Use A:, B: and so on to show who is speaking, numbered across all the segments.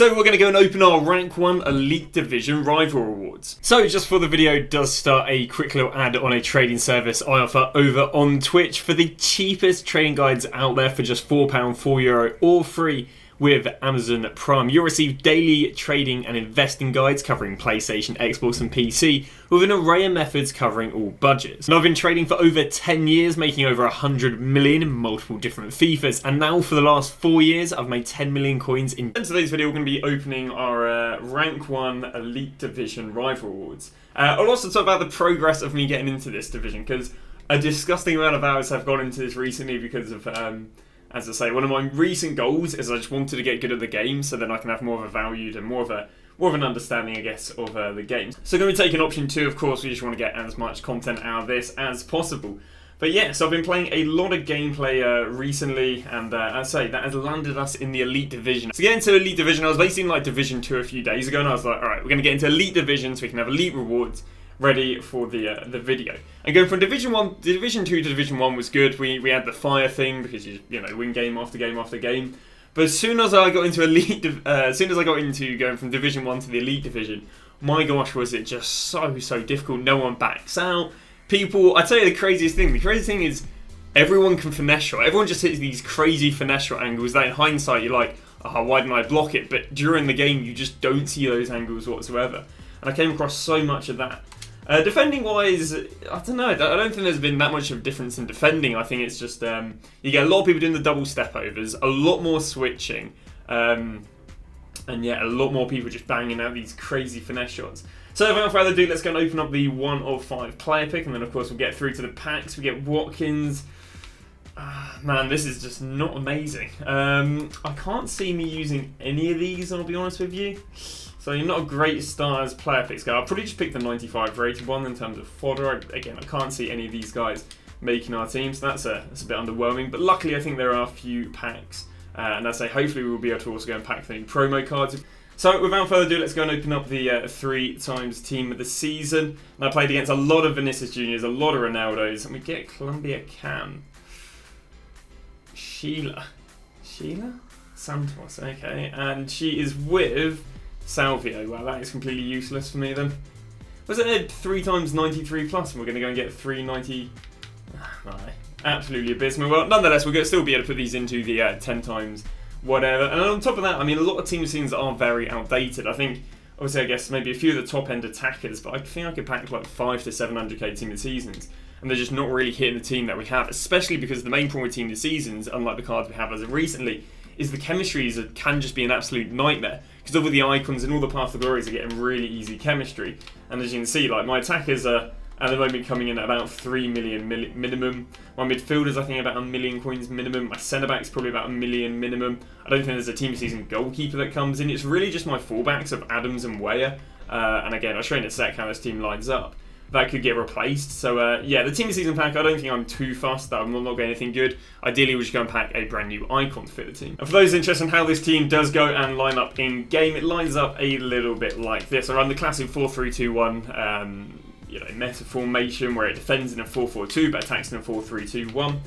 A: So we're going to go and open our Rank 1 Elite Division Rival Rewards. So just before the video does start, a quick little ad on a trading service I offer over on Twitch for the cheapest trading guides out there for just £4, €4, or free with Amazon Prime. You'll receive daily trading and investing guides covering PlayStation, Xbox and PC with an array of methods covering all budgets. And I've been trading for over 10 years, making over 100 million in multiple different FIFAs, and now for the last 4 years I've made 10 million coins in today's video we're going to be opening our Rank 1 Elite Division Rival Rewards. I'll also talk about the progress of me getting into this division, because a disgusting amount of hours have gone into this recently because of as I say, one of my recent goals is I just wanted to get good at the game so then I can have more of a valued and more of an understanding, I guess, of the game. So going to be taking option 2, of course, we just want to get as much content out of this as possible. But yeah, so I've been playing a lot of gameplay recently, and as I say, that has landed us in the Elite Division. To get into Elite Division, I was basically in like Division 2 a few days ago, and I was like, alright, we're going to get into Elite Division so we can have Elite Rewards ready for the video. And going from Division 2 to Division 1 was good. We had the FLAIR thing because you know, win game after game after game. But as soon as I got into going from Division 1 to the Elite Division, my gosh, was it just so difficult. No one backs out. People, I tell you the craziest thing. The craziest thing is everyone can finesse shot. Everyone just hits these crazy finesse shot angles that in hindsight you're like, oh, why didn't I block it? But during the game you just don't see those angles whatsoever. And I came across so much of that. Defending wise, I don't know. I don't think there's been that much of a difference in defending. I think it's just you get a lot of people doing the double step overs, a lot more switching, and yeah, a lot more people just banging out these crazy finesse shots. So without further ado, let's go and open up the 1 of 5 player pick, and then of course we'll get through to the packs. We get Watkins. Man, this is just not amazing. I can't see me using any of these, I'll be honest with you. So you're not a great start as player picks go. I'll probably just pick the 95 rated one in terms of fodder. Again, I can't see any of these guys making our team, so that's a bit underwhelming. But luckily, I think there are a few packs. And I say, hopefully we'll be able to also go and pack the promo cards. So without further ado, let's go and open up the 3 times team of the season. And I played against a lot of Vinicius Juniors, a lot of Ronaldos, and we get Colombia Cam. Sheila Santos, okay. And she is with Salvio. Wow, that is completely useless for me then. Was it a 3 times 93 plus and we're going to go and get 390? Absolutely abysmal. Well, nonetheless, we're going to still be able to put these into the 10 times whatever. And on top of that, I mean, a lot of team seasons are very outdated. I think, obviously, I guess maybe a few of the top end attackers, but I think I could pack like 5 to 700k team of seasons. And they're just not really hitting the team that we have, especially because the main problem with team of seasons, unlike the cards we have as of recently, is the chemistries can just be an absolute nightmare. Because all the icons and all the Path to Glories are getting really easy chemistry. And as you can see, like my attackers are at the moment coming in at about 3 million minimum. My midfielders, I think, about 1 million coins minimum. My centre-back's probably about 1 million minimum. I don't think there's a team season goalkeeper that comes in. It's really just my fullbacks of Adams and Weyer. And again, I'll show you in a sec how this team lines up. That could get replaced. So yeah, the team of season pack, I don't think I'm too fussed that I'm not getting anything good. Ideally, we should go and pack a brand new icon to fit the team. And for those interested in how this team does go and line up in game, it lines up a little bit like this. I run the classic 4-3-2-1, meta formation where it defends in a 4-4-2 but attacks in a 4-3-2-1.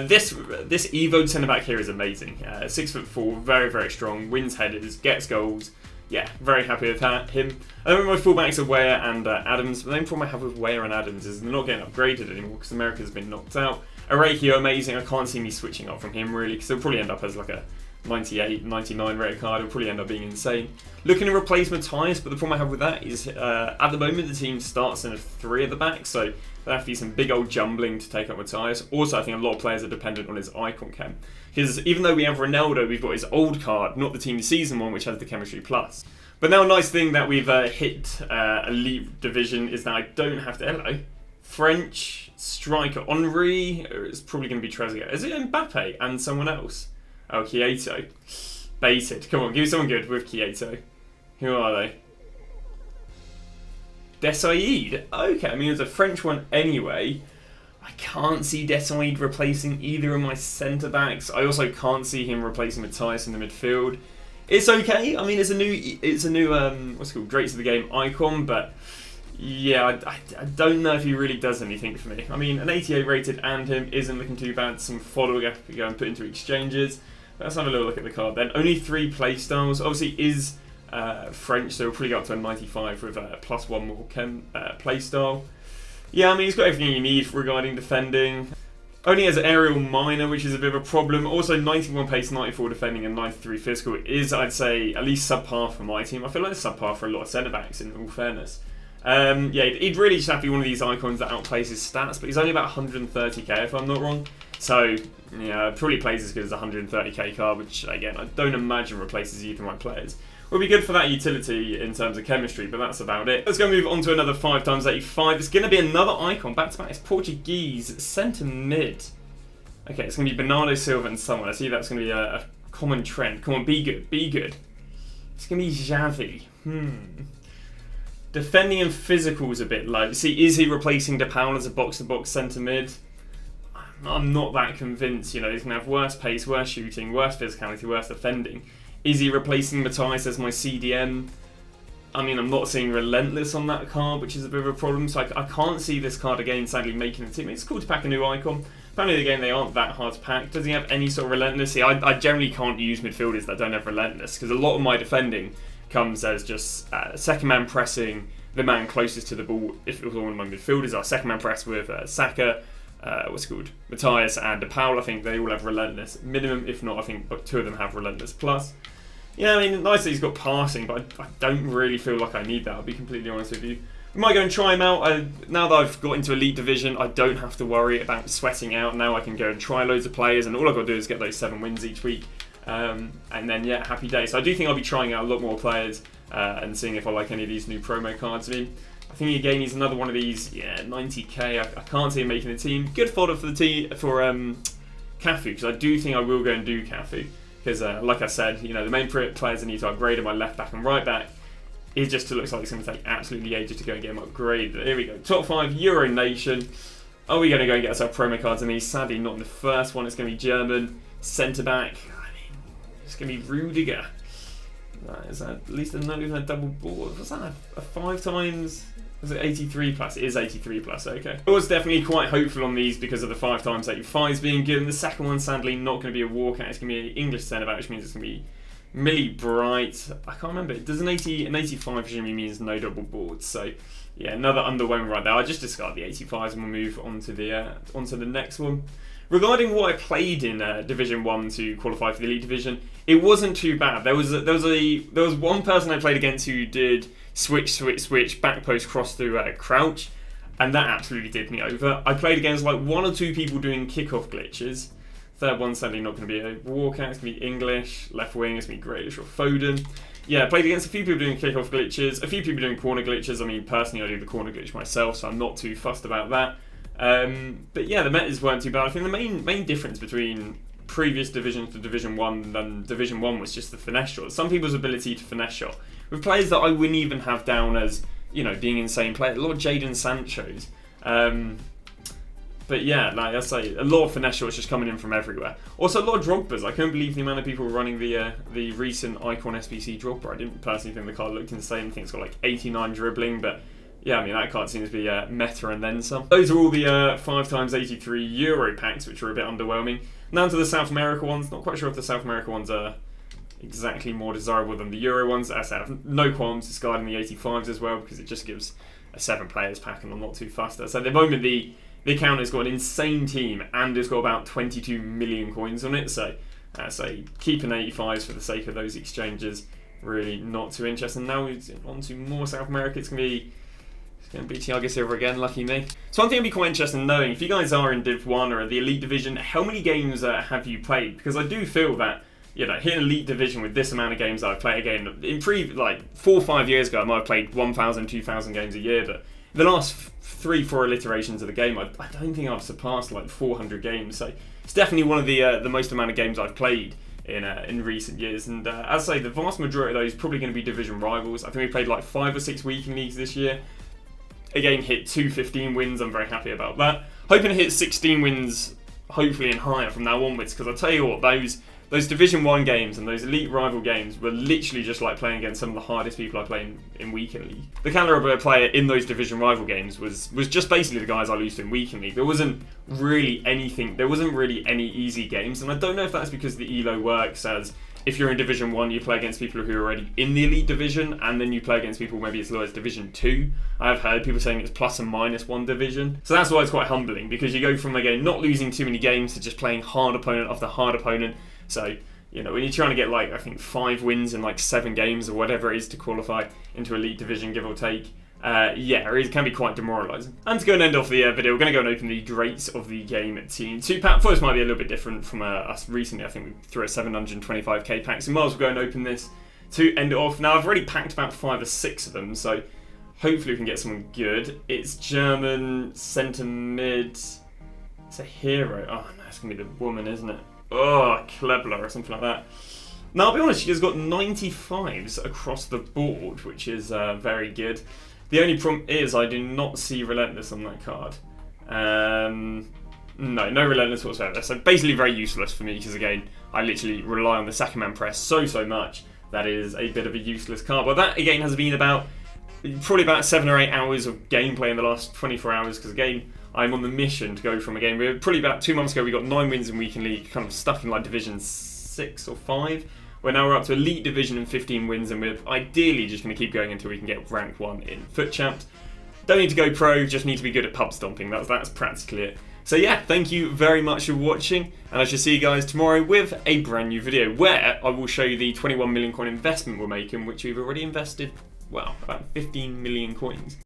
A: This Evo centre back here is amazing. 6'4", very strong, wins headers, gets goals. Yeah, very happy with him. I think my fullbacks are Weyer and Adams. But the main problem I have with Weyer and Adams is they're not getting upgraded anymore because America's been knocked out. Arakio, amazing. I can't see me switching up from him really because he'll probably end up as like a 98, 99 rated card. It'll probably end up being insane. Looking to replace Matthias, but the problem I have with that is at the moment the team starts in a 3 at the back, so there'll have to be some big old jumbling to take up Matthias. Also, I think a lot of players are dependent on his icon chem. Because even though we have Ronaldo, we've got his old card, not the team season one, which has the chemistry plus. But now a nice thing that we've hit Elite Division is that I don't have to... Hello. French striker Henri, or it's probably going to be Trezeguet. Is it Mbappe and someone else? Oh, Kieto. Baited. Come on, give me someone good with Kieto. Who are they? Desailly. Okay, I mean, it's a French one anyway. I can't see Desailly replacing either of my centre-backs. I also can't see him replacing Matthias in the midfield. It's okay. I mean, it's a new what's it called, Greats of the Game icon, but yeah, I don't know if he really does anything for me. I mean, an 88 rated and him isn't looking too bad. Some fodder we have to go and put into exchanges. Let's have a little look at the card then. Only 3 playstyles. Obviously is French, so we'll probably go up to a 95 with plus 1 more playstyle. Yeah, I mean, he's got everything you need regarding defending. Only has aerial minor, which is a bit of a problem. Also, 91 pace, 94 defending, and 93 physical is, I'd say, at least subpar for my team. I feel like it's subpar for a lot of centre-backs, in all fairness. Yeah, he'd really just have to be one of these icons that outplays his stats, but he's only about 130k if I'm not wrong. So, yeah, probably plays as good as a 130k card, which, again, I don't imagine replaces either of my players. Will be good for that utility in terms of chemistry, but that's about it. Let's go move on to another 5x85. It's going to be another icon, back-to-back. It's Portuguese, centre mid. Okay, it's going to be Bernardo Silva and someone. I see that's going to be a common trend. Come on, be good, be good. It's going to be Xavi. Defending and physical is a bit low. See, is he replacing De Paul as a box-to-box centre mid? I'm not that convinced. You know, he's going to have worse pace, worse shooting, worse physicality, worse defending. Is he replacing Matthias as my CDM? I mean, I'm not seeing Relentless on that card, which is a bit of a problem. So I can't see this card again, sadly, making the team. It's cool to pack a new icon. Apparently, the game, they aren't that hard to pack. Does he have any sort of Relentless? See, I generally can't use midfielders that don't have Relentless, because a lot of my defending comes as just second man pressing the man closest to the ball. If it was one of my midfielders, are second man press with Saka, what's it called? Matthias and De Paul. I think they all have Relentless minimum. If not, I think 2 of them have Relentless plus. Yeah, I mean, nice that he's got passing, but I don't really feel like I need that, I'll be completely honest with you. We might go and try him out. Now that I've got into Elite Division, I don't have to worry about sweating out. Now I can go and try loads of players, and all I've got to do is get those 7 wins each week. And then, yeah, happy day. So I do think I'll be trying out a lot more players and seeing if I like any of these new promo cards. I mean, I think again, he's another one of these, yeah, 90k. I can't see him making the team. Good fodder for the team, for Cafu, because I do think I will go and do Cafu. Because, like I said, you know, the main players I need to upgrade are my left back and right back. It just looks like it's going to take absolutely ages to go and get him upgraded. Here we go. Top 5, Euro Nation. Are we going to go and get ourselves promo cards in these? Sadly, not in the first one. It's going to be German. Centre-back. I mean, it's going to be Rudiger. Is that at least a note with a double board? Was that a 5 times? Was it 83 plus? It is 83 plus, okay. I was definitely quite hopeful on these because of the 5x85s being given. The second one, sadly, not going to be a walkout. It's going to be an English centre-back, which means it's going to be Millie Bright. I can't remember. Does an 85 usually means no double boards? So, yeah, another underwhelming right there. I'll just discard the 85s and we'll move on to the next one. Regarding what I played in Division 1 to qualify for the Elite Division, it wasn't too bad. There was one person I played against who did switch, back post, cross through crouch, and that absolutely did me over. I played against like 1 or 2 people doing kickoff glitches. Third one's sadly not going to be a walkout, it's going to be English, left wing, it's going to be Grealish or Foden. Yeah, I played against a few people doing kickoff glitches, a few people doing corner glitches. I mean, personally I do the corner glitch myself, so I'm not too fussed about that. But yeah, the metas weren't too bad. I think the main difference between previous divisions to Division 1 than Division 1 was just the finesse shot. Some people's ability to finesse shot. With players that I wouldn't even have down as, you know, being insane players. A lot of Jadon Sancho's. But yeah, like I say, a lot of finesse shots just coming in from everywhere. Also a lot of Drogba's. I couldn't believe the amount of people running the recent Icon SBC Drogba. I didn't personally think the card looked insane. I think it's got like 89 dribbling, but yeah, I mean, that card seems to be meta and then some. Those are all the 5x83 Euro packs, which are a bit underwhelming. Now to the South America ones. Not quite sure if the South America ones are exactly more desirable than the Euro ones. As I have no qualms discarding the 85s as well, because it just gives a 7 players pack and I'm not too fussed. So at the moment, the account has got an insane team and it's got about 22 million coins on it. So keeping 85s for the sake of those exchanges, really not too interesting. Now we're on to more South America. It's going to be Thiago Silva again, lucky me. So one thing I'd be quite interested in knowing, if you guys are in Div 1 or the Elite Division, how many games have you played? Because I do feel that, you know, hitting Elite Division with this amount of games that I've played, again, like 4 or 5 years ago, I might have played 1,000, 2,000 games a year, but the last 3-4 iterations of the game, I don't think I've surpassed like 400 games. So it's definitely one of the most amount of games I've played in recent years. And as I say, the vast majority of those are probably going to be division rivals. I think we played like 5 or 6 weekend leagues this year. Again, hit 15 wins. I'm very happy about that. Hoping to hit 16 wins, hopefully, and higher from now onwards. Because I tell you what, those Division 1 games and those elite rival games were literally just like playing against some of the hardest people I play in Weekend League. The caliber of player in those Division rival games was just basically the guys I lost in Weekend League. There wasn't really any easy games, and I don't know if that's because the ELO works as if you're in Division 1, you play against people who are already in the Elite Division, and then you play against people maybe as low as Division 2. I've heard people saying it's plus and minus 1 division. So that's why it's quite humbling, because you go from, again, not losing too many games to just playing hard opponent after hard opponent. So, you know, when you're trying to get, like, I think 5 wins in, like, 7 games or whatever it is to qualify into Elite Division, give or take, yeah, it can be quite demoralising. And to go and end off the video, we're going to go and open the Greats of the Game Team 2 pack. First might be a little bit different from us recently. I think we threw a 725k pack, so might as well go and open this to end it off. Now, I've already packed about 5 or 6 of them, so hopefully we can get someone good. It's German, centre mid. It's a hero. Oh no, it's going to be the woman, isn't it? Oh, Klebler or something like that. Now, I'll be honest, she has got 95s across the board, which is very good. The only problem is I do not see Relentless on that card. No Relentless whatsoever. So basically very useless for me because, again, I literally rely on the second man press so much. That is a bit of a useless card. But that, again, has been probably about 7 or 8 hours of gameplay in the last 24 hours because, again, I'm on the mission to go from, again, we're probably about 2 months ago, we got 9 wins in Weekend League, kind of stuck in like Division 6 or 5. Where now we're up to Elite Division and 15 wins, and we're ideally just going to keep going until we can get rank 1 in Foot Champs. Don't need to go pro, just need to be good at pub stomping. That's practically it. So yeah, thank you very much for watching, and I shall see you guys tomorrow with a brand new video where I will show you the 21 million coin investment we're making, which we've already invested, well, about 15 million coins.